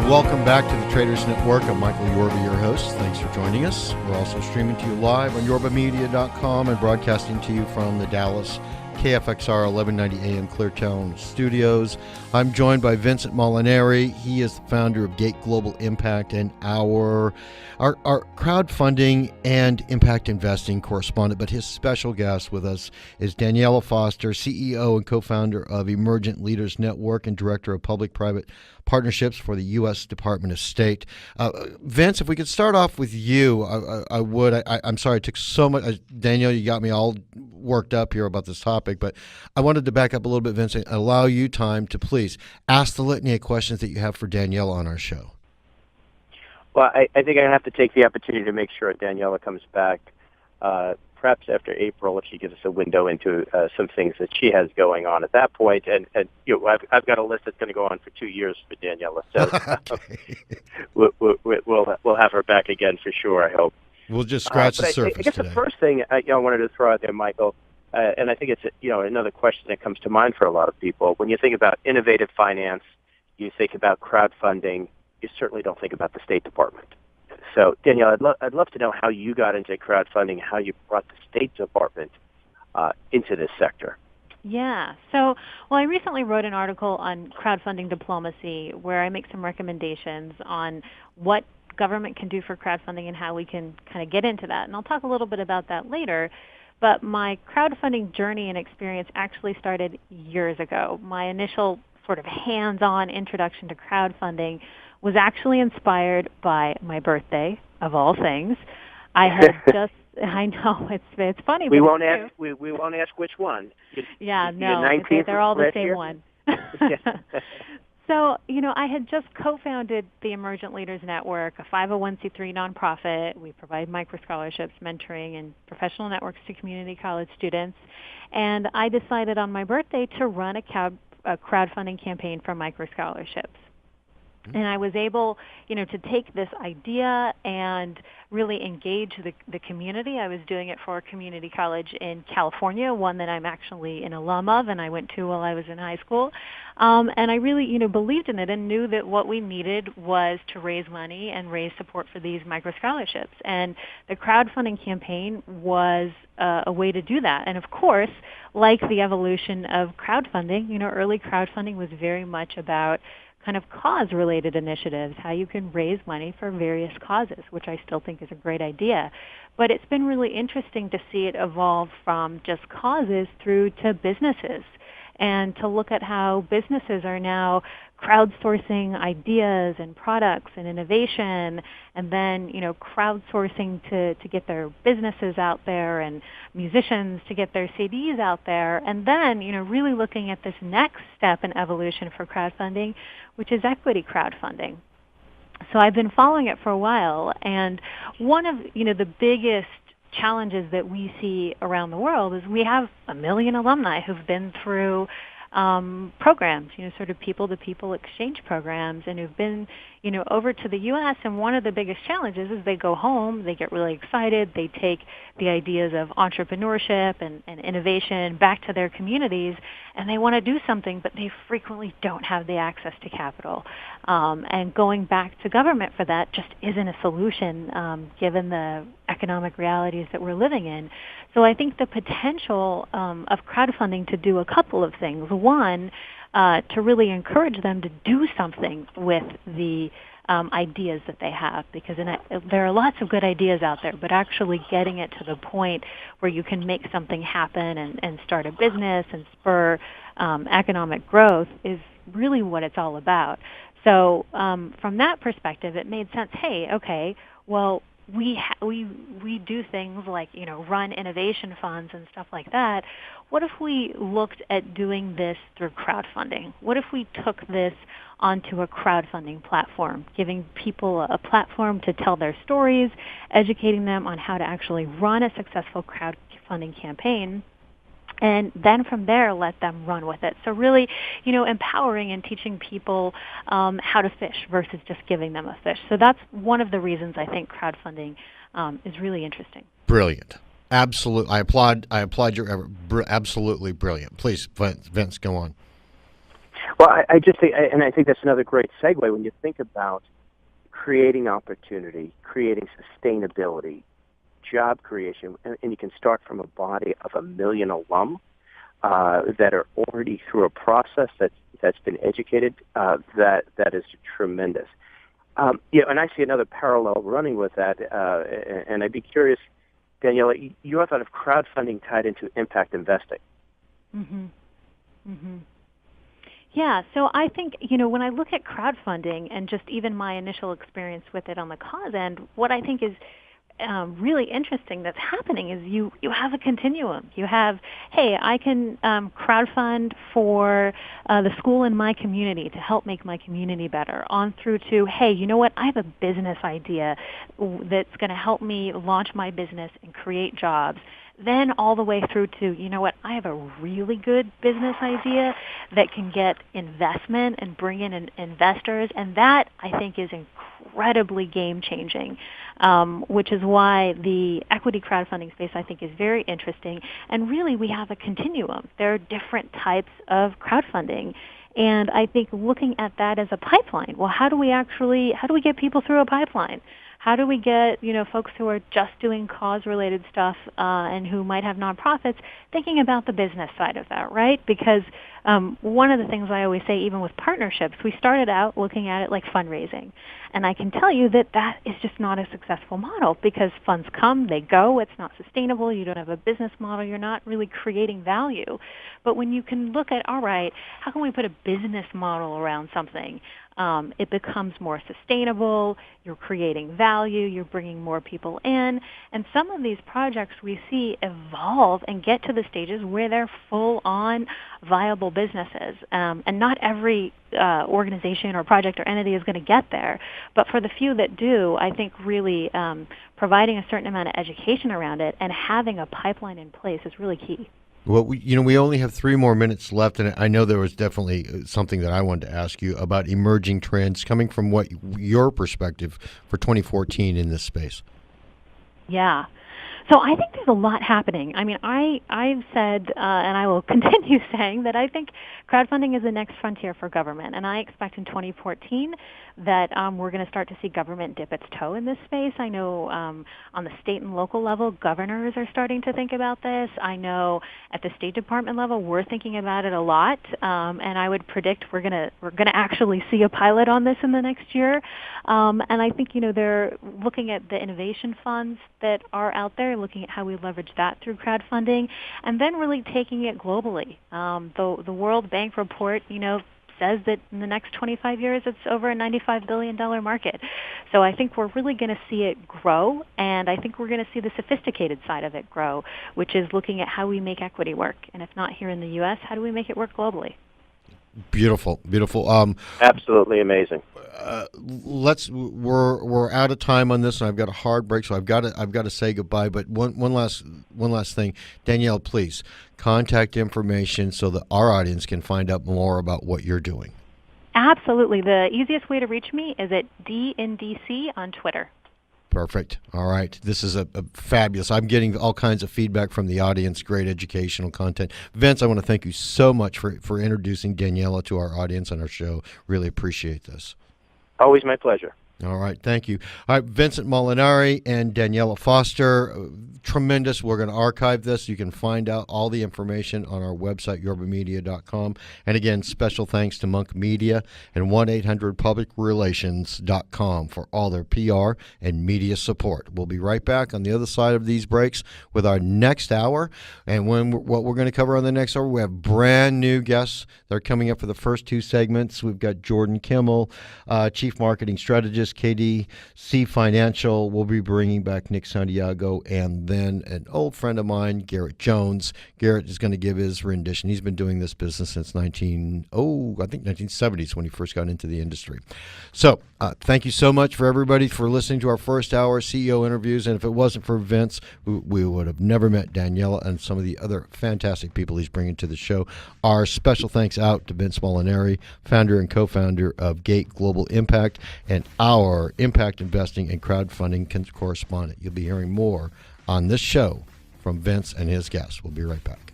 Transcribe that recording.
Welcome back to the Traders Network. I'm Michael Yorba, your host. Thanks for joining us. We're also streaming to you live on yorbamedia.com and broadcasting to you from the Dallas KFXR 1190 AM Cleartown studios. I'm joined by Vincent Molinari. He is the founder of Gate Global Impact and our crowdfunding and impact investing correspondent. But his special guest with us is Daniella Foster, CEO and co-founder of Emergent Leaders Network and director of public-private partnerships for the U.S. Department of State. Vince, if we could start off with you, I would. I'm sorry it took so much. Danielle, you got me all worked up here about this topic, but I wanted to back up a little bit, Vince, and allow you time to please ask the litany of questions that you have for Danielle on our show. Well, I think I have to take the opportunity to make sure Daniella comes back, perhaps after April, if she gives us a window into some things that she has going on at that point. And I've got a list that's going to go on for 2 years for Daniella, so we'll have her back again for sure, I hope. We'll just scratch the surface I guess today. The first thing I wanted to throw out there, Michael, and I think it's another question that comes to mind for a lot of people. When you think about innovative finance, you think about crowdfunding, you certainly don't think about the State Department. So, Danielle, I'd love to know how you got into crowdfunding, how you brought the State Department into this sector. Yeah. So, I recently wrote an article on crowdfunding diplomacy where I make some recommendations on what government can do for crowdfunding and how we can kind of get into that. And I'll talk a little bit about that later. But my crowdfunding journey and experience actually started years ago. My initial sort of hands-on introduction to crowdfunding was actually inspired by my birthday, of all things. I had just, I know, it's funny. We but won't it's ask. We won't ask which one. No, they're all the same one. So, I had just co-founded the Emergent Leaders Network, a 501c3 nonprofit. We provide micro-scholarships, mentoring, and professional networks to community college students. And I decided on my birthday to run a crowdfunding campaign for micro-scholarships. And I was able, to take this idea and really engage the community. I was doing it for a community college in California, one that I'm actually an alum of and I went to while I was in high school. And I really, believed in it and knew that what we needed was to raise money and raise support for these micro-scholarships. And the crowdfunding campaign was a way to do that. And of course, like the evolution of crowdfunding, early crowdfunding was very much about kind of cause-related initiatives, how you can raise money for various causes, which I still think is a great idea. But it's been really interesting to see it evolve from just causes through to businesses and to look at how businesses are now crowdsourcing ideas and products and innovation and then, crowdsourcing to get their businesses out there and musicians to get their CDs out there. And then, really looking at this next step in evolution for crowdfunding, which is equity crowdfunding. So I've been following it for a while, and one of, the biggest challenges that we see around the world is we have 1 million alumni who've been through programs, sort of people-to-people exchange programs, and who've been, over to the U.S. And one of the biggest challenges is they go home, they get really excited, they take the ideas of entrepreneurship and innovation back to their communities, and they want to do something, but they frequently don't have the access to capital. And going back to government for that just isn't a solution given the economic realities that we're living in. So I think the potential of crowdfunding to do a couple of things. One, to really encourage them to do something with the ideas that they have, because there are lots of good ideas out there, but actually getting it to the point where you can make something happen and start a business and spur economic growth is really what it's all about. So from that perspective, it made sense. Hey, okay, well, we do things like, run innovation funds and stuff like that. What if we looked at doing this through crowdfunding? What if we took this onto a crowdfunding platform, giving people a platform to tell their stories, educating them on how to actually run a successful crowdfunding campaign, and then from there let them run with it. So really, empowering and teaching people how to fish versus just giving them a fish. So that's one of the reasons I think crowdfunding is really interesting. Brilliant. Absolutely. I applaud your effort. Absolutely brilliant. Please, Vince, go on. Well, I just think, and I think that's another great segue when you think about creating opportunity, creating sustainability, job creation, and you can start from a body of 1 million alum that are already through a process that's been educated. That is tremendous. And I see another parallel running with that, and I'd be curious, Daniella, you have thought of crowdfunding tied into impact investing. Mm-hmm. Mm-hmm. Yeah, so I think, when I look at crowdfunding and just even my initial experience with it on the cause end, what I think is really interesting that's happening is you have a continuum. You have, hey, I can crowdfund for the school in my community to help make my community better, on through to, hey, you know what, I have a business idea that's going to help me launch my business and create jobs. Then all the way through to, you know what, I have a really good business idea that can get investment and bring in investors, and that, I think, is incredibly game-changing, which is why the equity crowdfunding space, I think, is very interesting. And really, we have a continuum. There are different types of crowdfunding. And I think looking at that as a pipeline, well, how do we get people through a pipeline? How do we get, folks who are just doing cause-related stuff and who might have nonprofits thinking about the business side of that, right? Because one of the things I always say, even with partnerships, we started out looking at it like fundraising. And I can tell you that is just not a successful model because funds come, they go, it's not sustainable, you don't have a business model, you're not really creating value. But when you can look at, all right, how can we put a business model around something? It becomes more sustainable, you're creating value, you're bringing more people in, and some of these projects we see evolve and get to the stages where they're full-on viable businesses. And not every organization or project or entity is going to get there, but for the few that do, I think really providing a certain amount of education around it and having a pipeline in place is really key. Well, we only have 3 more minutes left, and I know there was definitely something that I wanted to ask you about emerging trends coming from what your perspective for 2014 in this space. Yeah. So I think there's a lot happening. I mean, I've said, and I will continue saying, that I think crowdfunding is the next frontier for government. And I expect in 2014 that we're going to start to see government dip its toe in this space. I know on the state and local level, governors are starting to think about this. I know at the State Department level, we're thinking about it a lot. And I would predict we're going to actually see a pilot on this in the next year. And I think, they're looking at the innovation funds that are out there, looking at how we leverage that through crowdfunding, and then really taking it globally. The World Bank report, says that in the next 25 years it's over a $95 billion market. So I think we're really going to see it grow, and I think we're going to see the sophisticated side of it grow, which is looking at how we make equity work. And if not here in the U.S., how do we make it work globally? Beautiful. Absolutely amazing. We're out of time on this, and I've got a hard break, so I've got to say goodbye. But one last thing, Danielle, please contact information so that our audience can find out more about what you're doing. Absolutely. The easiest way to reach me is at DNDC on Twitter. Perfect. All right. This is a fabulous. I'm getting all kinds of feedback from the audience, great educational content. Vince, I want to thank you so much for introducing Daniella to our audience on our show. Really appreciate this. Always my pleasure. All right, thank you. All right, Vincent Molinari and Daniella Foster, tremendous. We're going to archive this. You can find out all the information on our website, yorbamedia.com. And again, special thanks to Monk Media and 1-800-PublicRelations.com for all their PR and media support. We'll be right back on the other side of these breaks with our next hour. And what we're going to cover on the next hour, we have brand new guests. They're coming up for the first 2 segments. We've got Jordan Kimmel, Chief Marketing Strategist, KDC Financial. Will be bringing back Nick Santiago, and then an old friend of mine, Garrett Jones. Garrett is going to give his rendition. He's been doing this business since 1970s when he first got into the industry. So thank you so much for everybody for listening to our first hour CEO interviews. And if it wasn't for Vince, we would have never met Daniella and some of the other fantastic people he's bringing to the show. Our special thanks out to Vince Molinari, founder and co-founder of Gate Global Impact, and our impact investing and crowdfunding correspondent. You'll be hearing more on this show from Vince and his guests. We'll be right back.